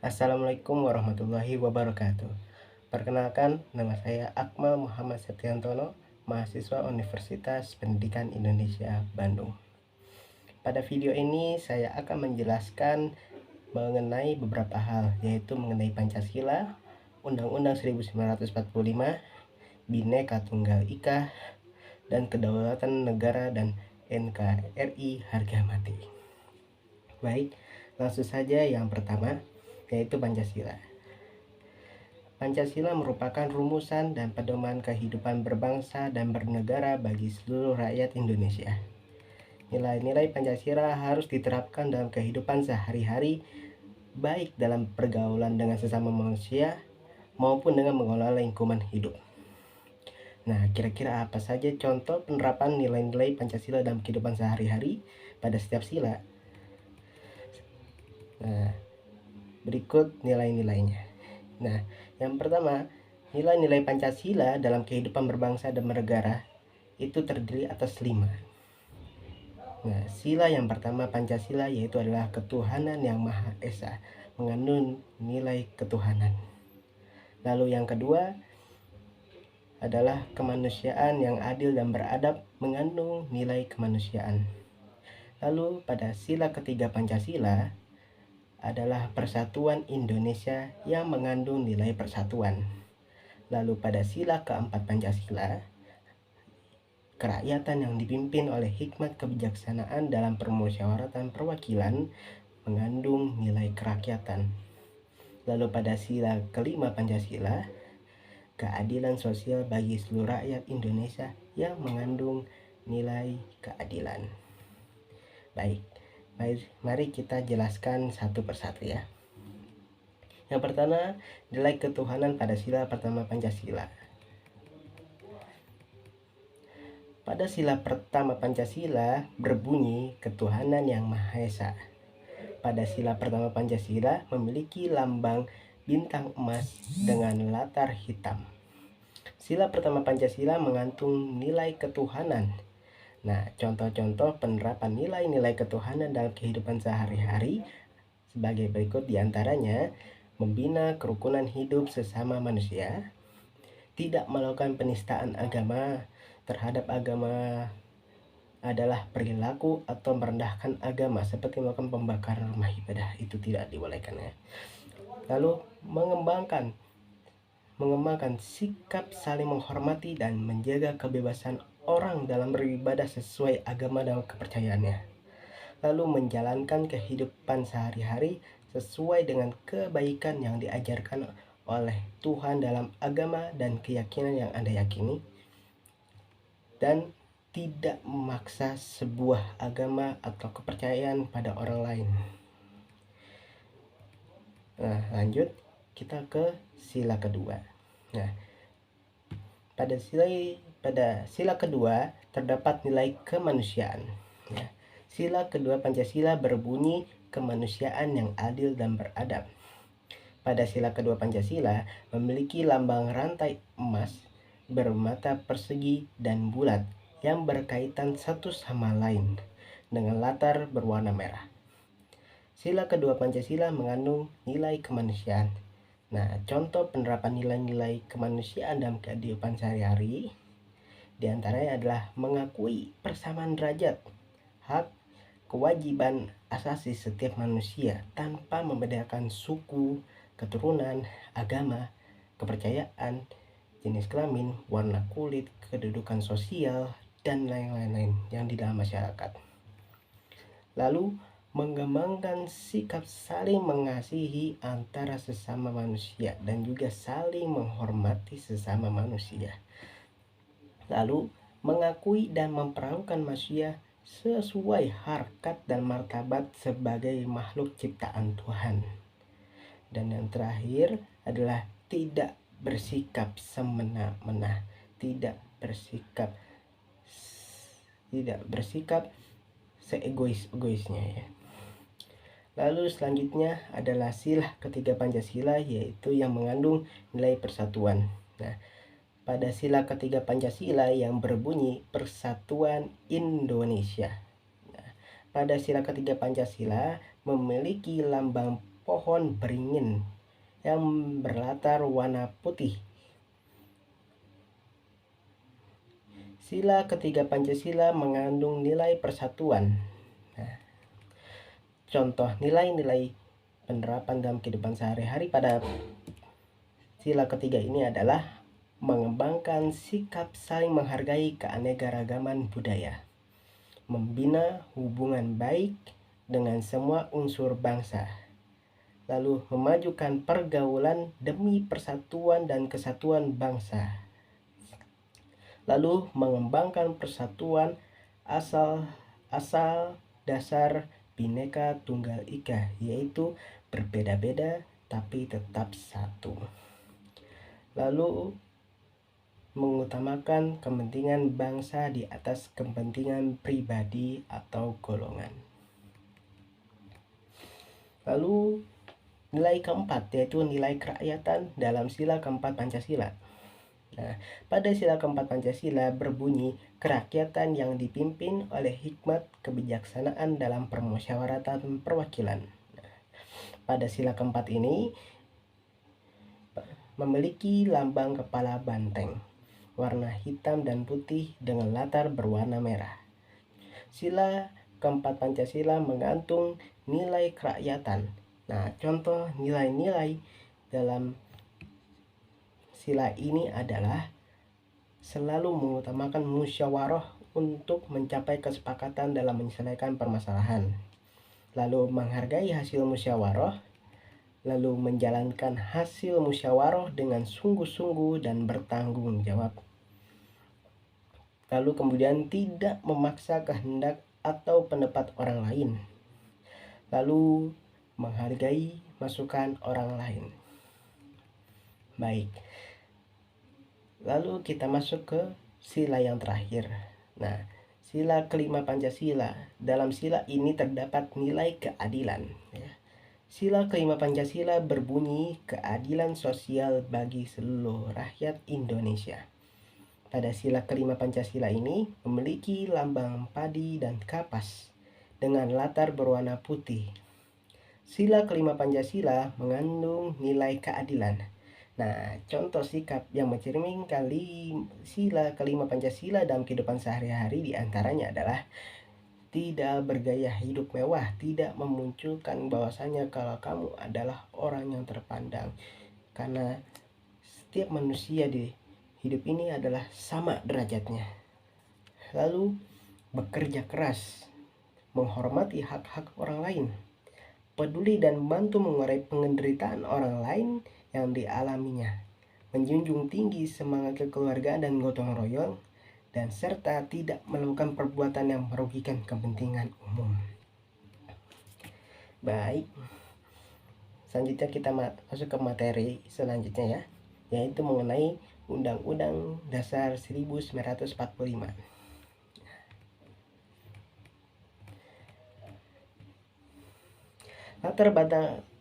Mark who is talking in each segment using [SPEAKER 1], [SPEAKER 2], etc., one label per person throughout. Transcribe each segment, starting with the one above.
[SPEAKER 1] Assalamualaikum warahmatullahi wabarakatuh. Perkenalkan, nama saya Akmal Muhammad Septiantono, mahasiswa Universitas Pendidikan Indonesia, Bandung. Pada video ini saya akan menjelaskan mengenai beberapa hal, yaitu mengenai Pancasila, Undang-Undang 1945, Bhinneka Tunggal Ika, dan Kedaulatan Negara dan NKRI harga mati. Baik, langsung saja yang pertama, yaitu Pancasila. Pancasila merupakan rumusan dan pedoman kehidupan berbangsa dan bernegara bagi seluruh rakyat Indonesia. Nilai-nilai Pancasila harus diterapkan dalam kehidupan sehari-hari, baik dalam pergaulan dengan sesama manusia maupun dengan mengelola lingkungan hidup. Nah, kira-kira apa saja contoh penerapan nilai-nilai Pancasila dalam kehidupan sehari-hari pada setiap sila? Nah, berikut nilai-nilainya. Nah, yang pertama, nilai-nilai Pancasila dalam kehidupan berbangsa dan bernegara itu terdiri atas 5. Nah, sila yang pertama Pancasila yaitu adalah ketuhanan yang Maha Esa, mengandung nilai ketuhanan. Lalu yang kedua adalah kemanusiaan yang adil dan beradab, mengandung nilai kemanusiaan. Lalu pada sila ketiga Pancasila adalah persatuan Indonesia yang mengandung nilai persatuan. Lalu pada sila keempat Pancasila, kerakyatan yang dipimpin oleh hikmat kebijaksanaan dalam permusyawaratan perwakilan mengandung nilai kerakyatan. Lalu pada sila kelima Pancasila, keadilan sosial bagi seluruh rakyat Indonesia yang mengandung nilai keadilan. Baik, mari kita jelaskan satu persatu ya. Yang pertama, nilai ketuhanan pada sila pertama Pancasila. Pada sila pertama Pancasila berbunyi ketuhanan yang Maha Esa. Pada sila pertama Pancasila memiliki lambang bintang emas dengan latar hitam. Sila pertama Pancasila mengandung nilai ketuhanan. Nah, contoh-contoh penerapan nilai-nilai ketuhanan dalam kehidupan sehari-hari sebagai berikut diantaranya: membina kerukunan hidup sesama manusia, tidak melakukan penistaan agama terhadap agama adalah perilaku atau merendahkan agama seperti melakukan pembakaran rumah ibadah, itu tidak dibolehkan ya. Lalu mengembangkan sikap saling menghormati dan menjaga kebebasan orang dalam beribadah sesuai agama dan kepercayaannya. Lalu menjalankan kehidupan sehari-hari sesuai dengan kebaikan yang diajarkan oleh Tuhan dalam agama dan keyakinan yang Anda yakini, dan tidak memaksa sebuah agama atau kepercayaan pada orang lain. Nah, lanjut kita ke sila kedua. Nah, pada sila kedua terdapat nilai kemanusiaan. Nah, sila kedua Pancasila berbunyi kemanusiaan yang adil dan beradab. Pada sila kedua Pancasila memiliki lambang rantai emas bermata persegi dan bulat yang berkaitan satu sama lain dengan latar berwarna merah. Sila kedua Pancasila mengandung nilai kemanusiaan. Nah, contoh penerapan nilai-nilai kemanusiaan dalam kehidupan sehari-hari diantaranya adalah mengakui persamaan derajat, hak, kewajiban asasi setiap manusia tanpa membedakan suku, keturunan, agama, kepercayaan, jenis kelamin, warna kulit, kedudukan sosial, dan lain-lain yang di dalam masyarakat. Lalu mengembangkan sikap saling mengasihi antara sesama manusia dan juga saling menghormati sesama manusia. Lalu mengakui dan memperlakukan manusia sesuai harkat dan martabat sebagai makhluk ciptaan Tuhan. Dan yang terakhir adalah tidak bersikap semena-mena, tidak bersikap seegois-egoisnya ya. Lalu selanjutnya adalah sila ketiga Pancasila, yaitu yang mengandung nilai persatuan. Nah, pada sila ketiga Pancasila yang berbunyi Persatuan Indonesia. Nah, pada sila ketiga Pancasila memiliki lambang pohon beringin yang berlatar warna putih. Sila ketiga Pancasila mengandung nilai persatuan. Nah, contoh nilai-nilai penerapan dalam kehidupan sehari-hari pada sila ketiga ini adalah mengembangkan sikap saling menghargai keanekaragaman budaya, membina hubungan baik dengan semua unsur bangsa, lalu memajukan pergaulan demi persatuan dan kesatuan bangsa, lalu mengembangkan persatuan asal dasar Bhinneka Tunggal Ika, yaitu berbeda-beda tapi tetap satu. Lalu mengutamakan kepentingan bangsa di atas kepentingan pribadi atau golongan. Lalu nilai keempat yaitu nilai kerakyatan dalam sila keempat Pancasila. Nah, pada sila keempat Pancasila berbunyi kerakyatan yang dipimpin oleh hikmat kebijaksanaan dalam permusyawaratan perwakilan. Nah, pada sila keempat ini memiliki lambang kepala banteng warna hitam dan putih dengan latar berwarna merah. Sila keempat Pancasila mengandung nilai kerakyatan. Nah, contoh nilai-nilai dalam sila ini adalah selalu mengutamakan musyawarah untuk mencapai kesepakatan dalam menyelesaikan permasalahan, lalu menghargai hasil musyawarah, lalu menjalankan hasil musyawarah dengan sungguh-sungguh dan bertanggung jawab, lalu kemudian tidak memaksa kehendak atau pendapat orang lain, lalu menghargai masukan orang lain. Baik, lalu kita masuk ke sila yang terakhir. Nah, sila kelima Pancasila. Dalam sila ini terdapat nilai keadilan. Sila kelima Pancasila berbunyi keadilan sosial bagi seluruh rakyat Indonesia. Pada sila kelima Pancasila ini memiliki lambang padi dan kapas dengan latar berwarna putih. Sila kelima Pancasila mengandung nilai keadilan. Nah, contoh sikap yang mencerminkan sila kelima Pancasila dalam kehidupan sehari-hari diantaranya adalah tidak bergaya hidup mewah, tidak memunculkan bahwasanya kalau kamu adalah orang yang terpandang, karena setiap manusia di hidup ini adalah sama derajatnya. Lalu bekerja keras, menghormati hak-hak orang lain, peduli dan membantu mengurai penderitaan orang lain yang dialaminya, menjunjung tinggi semangat kekeluargaan dan gotong royong, dan serta tidak melakukan perbuatan yang merugikan kepentingan umum. Baik, selanjutnya kita masuk ke materi selanjutnya ya, yaitu mengenai Undang-Undang Dasar 1945.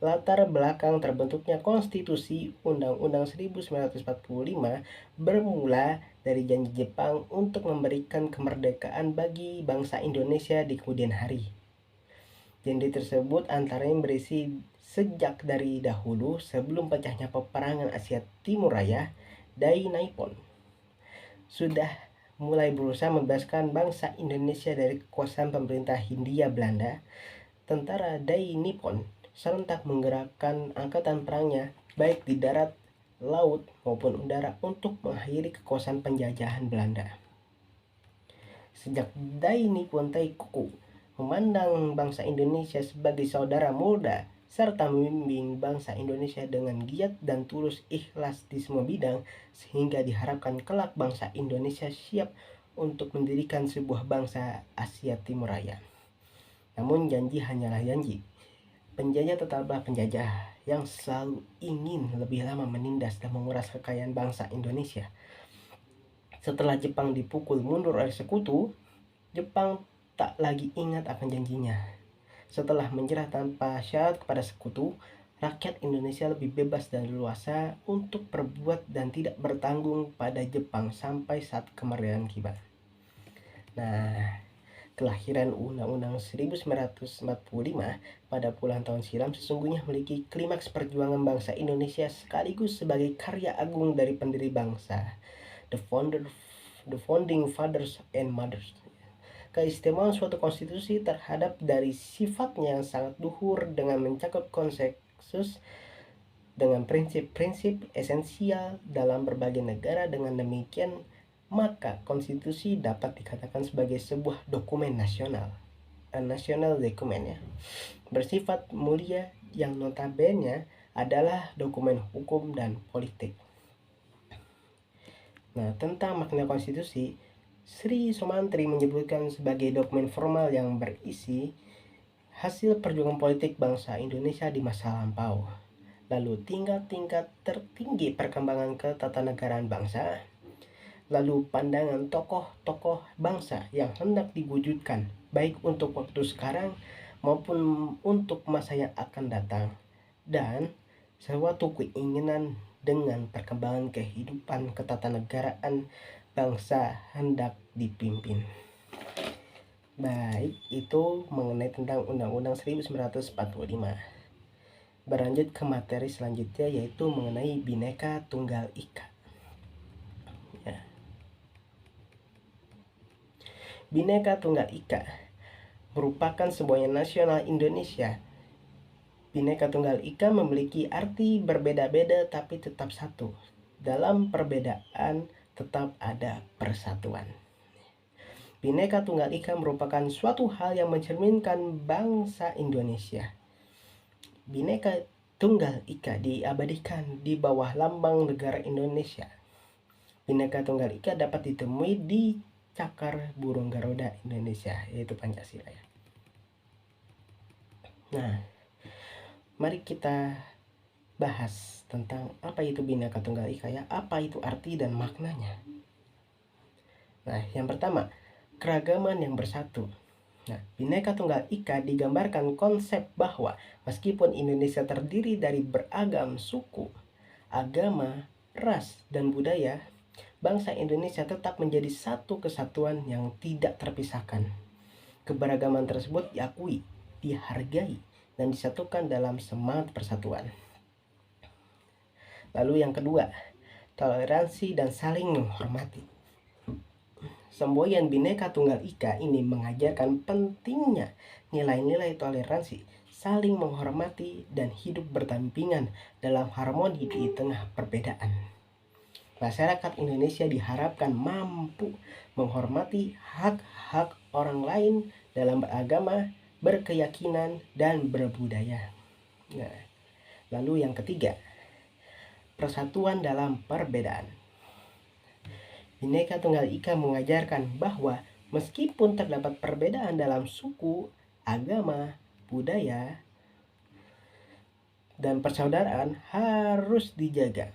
[SPEAKER 1] Latar belakang terbentuknya Konstitusi Undang-Undang 1945 bermula dari janji Jepang untuk memberikan kemerdekaan bagi bangsa Indonesia di kemudian hari. Janji tersebut antaranya berisi sejak dari dahulu sebelum pecahnya peperangan Asia Timur Raya, Dai Nippon sudah mulai berusaha membebaskan bangsa Indonesia dari kekuasaan pemerintah Hindia Belanda. Tentara Dai Nippon serentak menggerakkan angkatan perangnya baik di darat, laut maupun udara untuk mengakhiri kekuasaan penjajahan Belanda. Sejak Dai Nippon Taikoku memandang bangsa Indonesia sebagai saudara muda serta membimbing bangsa Indonesia dengan giat dan tulus ikhlas di semua bidang, sehingga diharapkan kelak bangsa Indonesia siap untuk mendirikan sebuah bangsa Asia Timur Raya. Namun janji hanyalah janji. Penjajah tetaplah penjajah yang selalu ingin lebih lama menindas dan menguras kekayaan bangsa Indonesia. Setelah Jepang dipukul mundur oleh sekutu, Jepang tak lagi ingat akan janjinya. Setelah menyerah tanpa syarat kepada sekutu, rakyat Indonesia lebih bebas dan leluasa untuk berbuat dan tidak bertanggung pada Jepang sampai saat kemerdekaan tiba. Nah, kelahiran Undang-Undang 1945 pada puluhan tahun silam sesungguhnya memiliki klimaks perjuangan bangsa Indonesia sekaligus sebagai karya agung dari pendiri bangsa, the founding fathers and mothers. Keistimewaan suatu konstitusi terhadap dari sifatnya yang sangat luhur dengan mencakup konsensus dengan prinsip-prinsip esensial dalam berbagai negara. Dengan demikian, maka konstitusi dapat dikatakan sebagai sebuah dokumen nasional, national document ya, bersifat mulia yang notabene adalah dokumen hukum dan politik. Nah, tentang makna konstitusi, Sri Somantri menyebutkan sebagai dokumen formal yang berisi hasil perjuangan politik bangsa Indonesia di masa lampau, lalu tingkat-tingkat tertinggi perkembangan ketatanegaraan bangsa, lalu pandangan tokoh-tokoh bangsa yang hendak diwujudkan baik untuk waktu sekarang maupun untuk masa yang akan datang, dan suatu keinginan dengan perkembangan kehidupan ketatanegaraan bangsa hendak dipimpin. Baik, itu mengenai tentang Undang-Undang 1945. Berlanjut ke materi selanjutnya, yaitu mengenai Bhinneka Tunggal Ika. Ya. Bhinneka Tunggal Ika merupakan sebuah nasional Indonesia. Bhinneka Tunggal Ika memiliki arti berbeda-beda tapi tetap satu. Dalam perbedaan tetap ada persatuan. Bhinneka Tunggal Ika merupakan suatu hal yang mencerminkan bangsa Indonesia. Bhinneka Tunggal Ika diabadikan di bawah lambang negara Indonesia. Bhinneka Tunggal Ika dapat ditemui di cakar burung Garuda Indonesia, yaitu Pancasila ya. Nah, mari kita bahas tentang apa itu Bhinneka Tunggal Ika ya, apa itu arti dan maknanya. Nah, yang pertama, keragaman yang bersatu. Nah, Bhinneka Tunggal Ika digambarkan konsep bahwa meskipun Indonesia terdiri dari beragam suku, agama, ras, dan budaya, bangsa Indonesia tetap menjadi satu kesatuan yang tidak terpisahkan. Keberagaman tersebut diakui, dihargai, dan disatukan dalam semangat persatuan. Lalu yang kedua, toleransi dan saling menghormati. Semboyan Bhinneka Tunggal Ika ini mengajarkan pentingnya nilai-nilai toleransi, saling menghormati, dan hidup berdampingan dalam harmoni di tengah perbedaan. Masyarakat Indonesia diharapkan mampu menghormati hak-hak orang lain dalam beragama, berkeyakinan, dan berbudaya. Nah, lalu yang ketiga, persatuan dalam perbedaan. Bhinneka Tunggal Ika mengajarkan bahwa meskipun terdapat perbedaan dalam suku, agama, budaya, dan persaudaraan harus dijaga.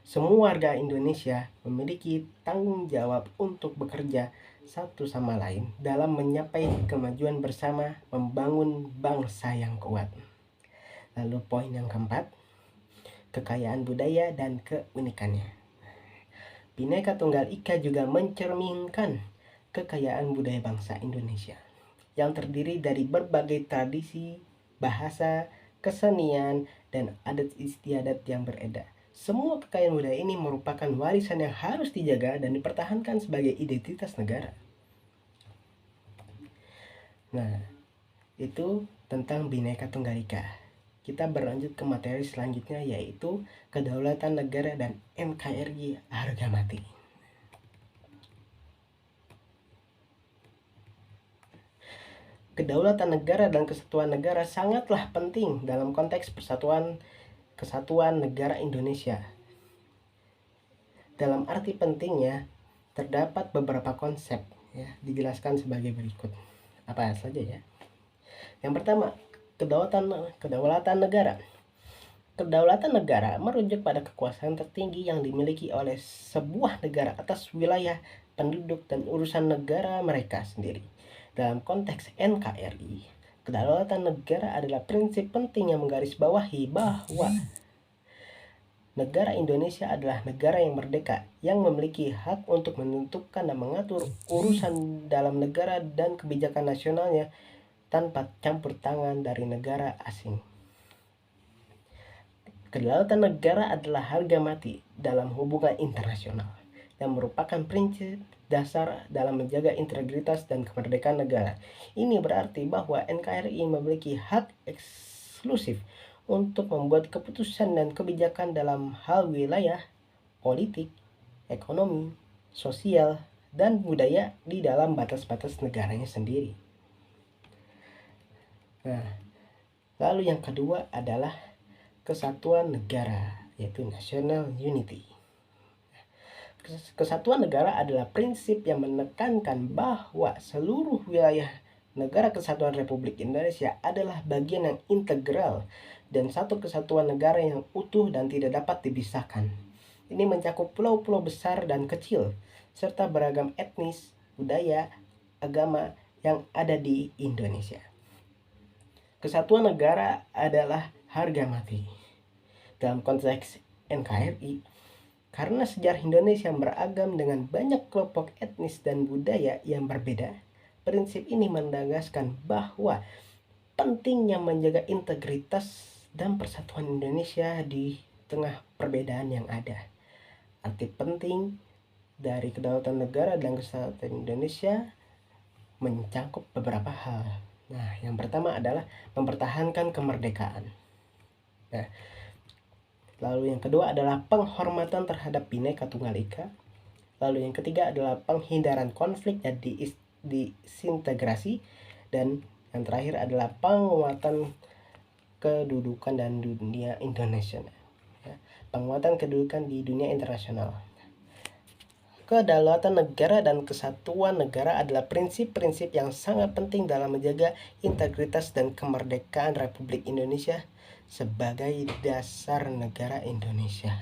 [SPEAKER 1] Semua warga Indonesia memiliki tanggung jawab untuk bekerja satu sama lain dalam mencapai kemajuan bersama, membangun bangsa yang kuat. Lalu poin yang keempat, kekayaan budaya dan keunikannya. Bhinneka Tunggal Ika juga mencerminkan kekayaan budaya bangsa Indonesia yang terdiri dari berbagai tradisi, bahasa, kesenian, dan adat istiadat yang beredar. Semua kekayaan budaya ini merupakan warisan yang harus dijaga dan dipertahankan sebagai identitas negara. Nah, itu tentang Bhinneka Tunggal Ika. Kita berlanjut ke materi selanjutnya, yaitu kedaulatan negara dan NKRI harga mati. Kedaulatan negara dan kesatuan negara sangatlah penting dalam konteks kesatuan negara Indonesia. Dalam arti pentingnya, terdapat beberapa konsep ya, dijelaskan sebagai berikut. Apa saja ya? Yang pertama, kedaulatan negara. Kedaulatan negara merujuk pada kekuasaan tertinggi yang dimiliki oleh sebuah negara atas wilayah, penduduk, dan urusan negara mereka sendiri. Dalam konteks NKRI, kedaulatan negara adalah prinsip penting yang menggarisbawahi bahwa Negara Indonesia adalah negara yang merdeka, yang memiliki hak untuk menentukan dan mengatur urusan dalam negara dan kebijakan nasionalnya tanpa campur tangan dari negara asing. Kedaulatan negara adalah harga mati dalam hubungan internasional dan merupakan prinsip dasar dalam menjaga integritas dan kemerdekaan negara. Ini berarti bahwa NKRI memiliki hak eksklusif untuk membuat keputusan dan kebijakan dalam hal wilayah, politik, ekonomi, sosial, dan budaya di dalam batas-batas negaranya sendiri. Nah, lalu yang kedua adalah kesatuan negara, yaitu national unity. Kesatuan negara adalah prinsip yang menekankan bahwa seluruh wilayah negara kesatuan Republik Indonesia adalah bagian yang integral dan satu kesatuan negara yang utuh dan tidak dapat dipisahkan. Ini mencakup pulau-pulau besar dan kecil, serta beragam etnis, budaya, agama yang ada di Indonesia. Kesatuan negara adalah harga mati. Dalam konteks NKRI, karena sejarah Indonesia beragam dengan banyak kelompok etnis dan budaya yang berbeda, prinsip ini menegaskan bahwa pentingnya menjaga integritas dan persatuan Indonesia di tengah perbedaan yang ada. Arti penting dari kedaulatan negara dan kesatuan Indonesia mencakup beberapa hal. Nah, yang pertama adalah mempertahankan kemerdekaan. Nah, lalu yang kedua adalah penghormatan terhadap Bhinneka Tunggal Ika. Lalu yang ketiga adalah penghindaran konflik dan disintegrasi. Dan yang terakhir adalah penguatan kedudukan dan dunia internasional. Penguatan kedudukan di dunia internasional. Kedaulatan negara dan kesatuan negara adalah prinsip-prinsip yang sangat penting dalam menjaga integritas dan kemerdekaan Republik Indonesia sebagai dasar negara Indonesia.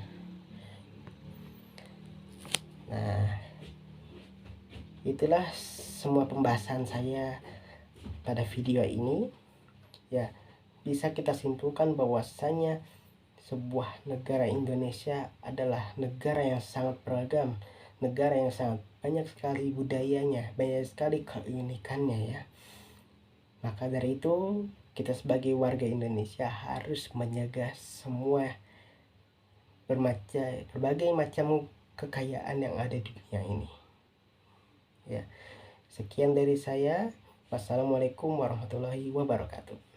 [SPEAKER 1] Nah, itulah semua pembahasan saya pada video ini. Ya, bisa kita simpulkan bahwasanya sebuah negara Indonesia adalah negara yang sangat beragam, negara yang sangat banyak sekali budayanya, banyak sekali keunikannya ya. Maka dari itu, kita sebagai warga Indonesia harus menjaga semua berbagai macam kekayaan yang ada di dunia ini. Ya. Sekian dari saya. Wassalamualaikum warahmatullahi wabarakatuh.